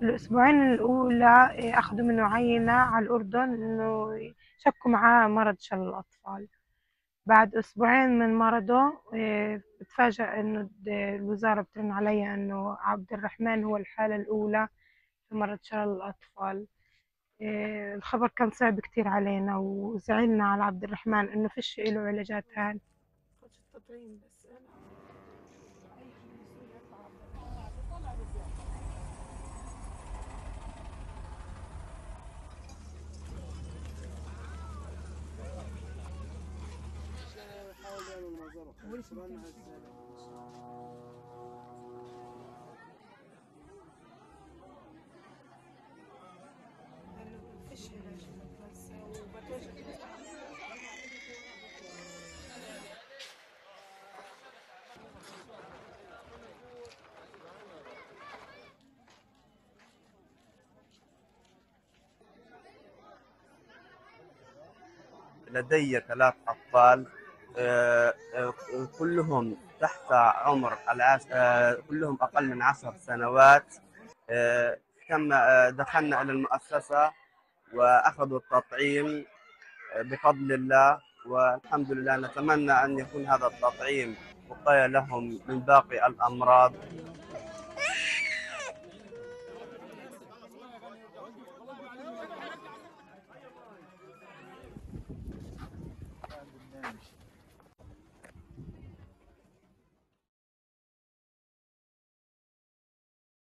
الأسبوعين الأولى أخذوا منه عينة على الأردن إنه شكوا معاه مرض شلل الأطفال. بعد أسبوعين من مرضه بتفاجأ إنه الوزارة بترن علي إنه عبد الرحمن هو الحالة الأولى في مرض شلل الأطفال. الخبر كان صعب كتير علينا وزعلنا على عبد الرحمن إنه فيش له علاجات هان. التطعيم بس لدي 3 أطفال، كلهم تحت عمر كلهم أقل من 10 سنوات. تم دخلنا إلى المؤسسة وأخذوا التطعيم بفضل الله، والحمد لله. نتمنى أن يكون هذا التطعيم وقاية لهم من باقي الأمراض.